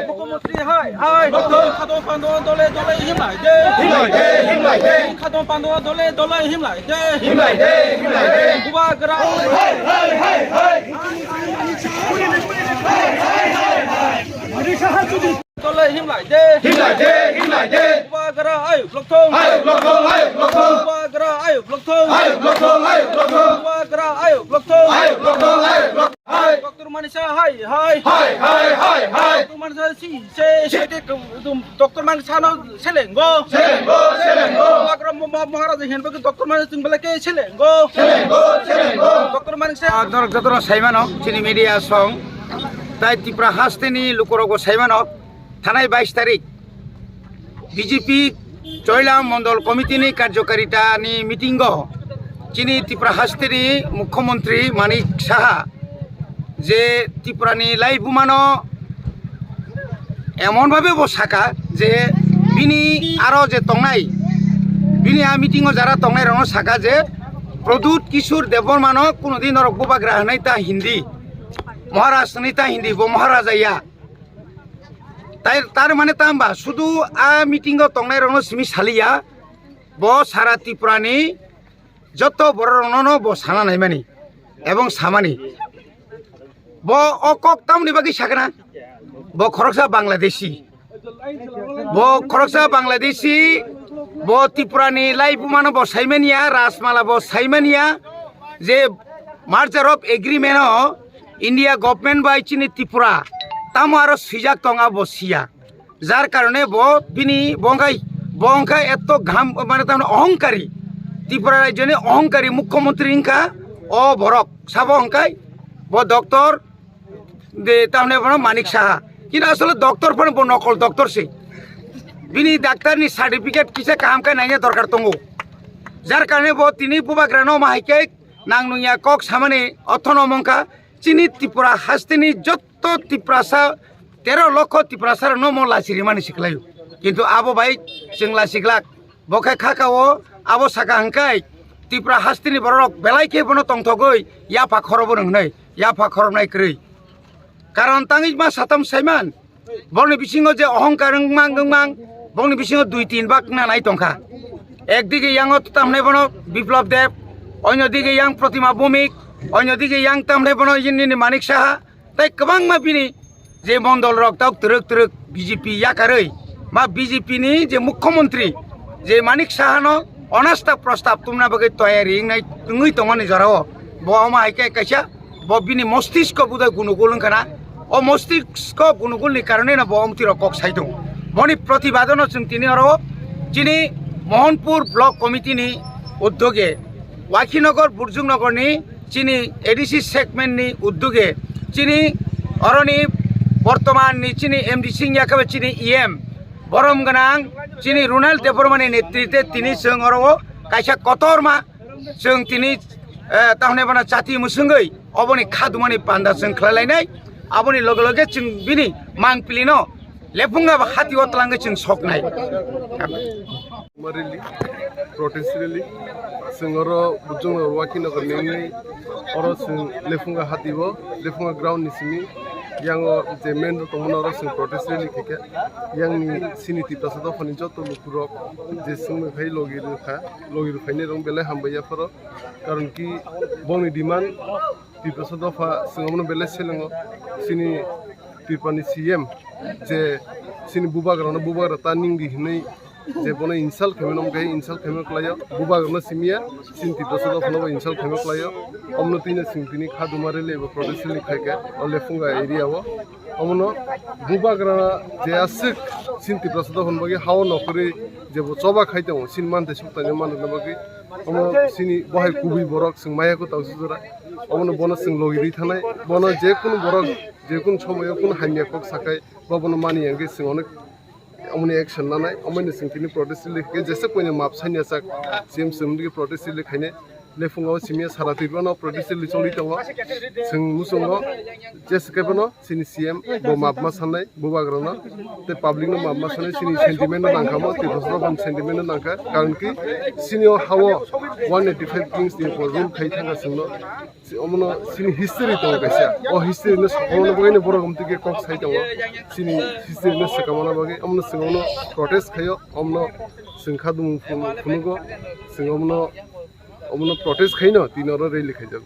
মুখ্যমন্ত্রী high high খাদং পান্দো দলে দলে হিমলাই দে খাদং পান্দো দলে দলে হিমলাই দে বুবাগ্রা dole himlai de bubagra ayo blokthong bubagra ayo blokthong bubagra ayo blokthong Dr. Manisa hai Dr. Manisa si se Dr. Manisa no selengo bubagra Maharaj henba Dr. Manisa tingbala ke selengo Dr. Manisa Dr. Saimanok chini media song tai tipra hasteni lukorogo Saimanok থানায় 22 তারিখ BJP চৈলাম Mondal কমিটিনি কার্যকারিতানি meeting চিনি ত্রিপুরা হাস্তেনি মুখ্যমন্ত্রী মানিক সাহা যে ত্রিপুরানি লাই বুমানো এমনভাবে বসাকা যে বিনি আরো যে তংনাই বিনি মিটিং যারা তংনাই রং সাকা যে প্রদূত কিশোর দেববর্মানো কোনোদিন রকবাগ্রা হনাই তা হিন্দি মহারাষ্ট্র তা হিন্দি বো মহারাজাইয়া তার মানে তাম্বা শুধু মিটিং তংনাই রং সিমি সালিয়া ব সারা ত্রিপুরানি যত বড় রং ব সানা নাইমানি এবং সামানি ব অকক তামনি বাকি সাকনা ব খরকসা বাংলাদেশি ব ত্রিপুরানি লাই বুমানো ব সাইমানিয়া রাজমালা ব সাইমানিয়া যে merger of agreement India government by চিনি ত্রিপুরা তামো আরো সুইজাক টঙা বসিয়া যার কারণে বিনি বঙ্কাই এত ঘাম মানে তার অহংকারী ত্রিপুরা রাজ্যনি অহংকারী মুখ্যমন্ত্রী ইনকা বরক সাব অহংকাই ডক্টর তাহলে মানিক সাহা কিন্তু আসলে ডক্টর ফোন নকল ডক্টর সে বিনি ডাক্তারনি সার্টিফিকেট কিসে কাহামকাই নাইয়া দরকার দङ যার কারণে তিনি বুবাগ্রানো মাহাইকে নাংনুয়া কক সামানে অর্থনমঙ্কা চিনি ত্রিপুরা হাস্তিনি যত ত্রিপুরাসা 13 লক্ষ ত্রিপুরাসার নম লাচিরি মানে শিখলায় কিন্তু আবো ভাই जोंला শিখলাক বখাই খাকাও আবো সাকা হাঙ্কাই ত্রিপুরা হাস্তিনি বড় বেলাইকে বনো তংথগৈ ইয়াফা খরব নংনাই ইয়াফা খরবনাই ক্রৈ কারণ তাঙি মা সাতাম সাইমান বংনি বিসিঙ্গ যে অহংকার গংমাং বংনি বিসিঙ্গ 2-3 বাক নানাই তংখা একদিকে ইয়াং তামনে বনো বিপ্লব দেব অন্যদিকে ইয়াং প্রতিমা ভৌমিক অন্যদিকে ইয়াং তামনে বনো ইনি মানিক সাহা তাই গোबां मा बिनि जे मण्डल रक ताव तरक बिजेपि याकारै मा बिजेपि नि जे मुख्यमंत्री जे मानिक साहानो अनास्था प्रस्ताव तुमना बगे तयारी नाय तुंगै तंगनि जराव बमा हाइके कैसा बिनि मस्तिष्क बुदा गुनुगुलन खाना ओ मस्तिष्क गुनुगुलनि कारणे ना बमति रकक साइदों मनि प्रतिबादन जों तिनि आरो जिनि मोहनपुर ब्लक कमिटिनि उद्योगे वाखिनगर बुर्जुंगनगरनि चिनि एडिसि सेगमेन्टनि उद्योगे चिनी अरणी बर्तमान चिनी एमडी सिंह याकाबे चिनी इएम बरम गनां चिनी रुनाल देबबर्मानि नेतृत्वे तिनि जों अरो कायसा कतरमा जों तिनि ताहने बना जाति मुसुंगै अबनि खादुमानि पान्दा जों खलायनाय आबनि लगे लगे जों बिनि मांगपिलिनो लेफुंगा हाति अतलांगै जों सकनाय Really, protest really. Singoro bujung wakinogor nengi oro sing lefunga hatibo lefunga ground nisimi yang je main to monoro sing protest really kike yang ni siniti pasado phani joto lukurok je sing khai logiru khaine rong bele hambaya foro karon ki bongni demand ti pasado pha singomno bele selengo sini tipani cm je sini bubagra ta ningdi hinai जे बनो इंसाल खेमेनम गई इंसाल खेमे क्लायो बुबागनो सिमिया सिंति दसदो फनो इंसाल खेमे क्लायो अमनतिने सिंतिनि खादुमारे लेबो प्रोडक्शननि खायके लेफुंगा एरियावो अमनो बुबागरा जे आसिक सिंति दसदो फनबगे हाव नकरि जे चबा खाइते सिन मानते सुताने मानते बगे अमनो सिनि बहाय कुबि बरक सिं मायाको तावसुजरा अमनो बनो सिं लगिरि थानाय बनो जे कुनु बरक जे कुनु समयो कुनु हानिया कक साकाय बनो मानियांगे सिं अनेक अमने एक्शन नानाय अमने सिंथिनि प्रोटेस्ट लिखे जैसे कोने माप सानिया साक सीएम समदि प्रोटेस्ट लिखाने लेफुङाव सिमिया सारातिबनो प्रटेस्ट रेली चलि दङ जों मुसुङाव जेसकेबनो सिनि सीएम बो माबमा साननाय बुबाग्रनो ते पाब्लिकनो माबमा साननाय सिनि सेन्टिमेन्ट नांखामो ते दसराबन सेन्टिमेन्ट नांखा कारण कि सिनियाव हावो 185 किंग्स नि रुल खाइ थांगासिनो अमनो सिनि हिस्ट्री दङ गायसा अ हिस्ट्रीनो सखौनो बगैनो बर' गमतिके कक साइ दङ सिनि हिस्ट्रीनो सकामना बगै अमनो सिङावनो प्रटेस्ट खायो अमनो सिंखा दुम फुनुगो सिङावनो अमनो प्रटेस्ट खाइनो तिनरो रेली खाइजोब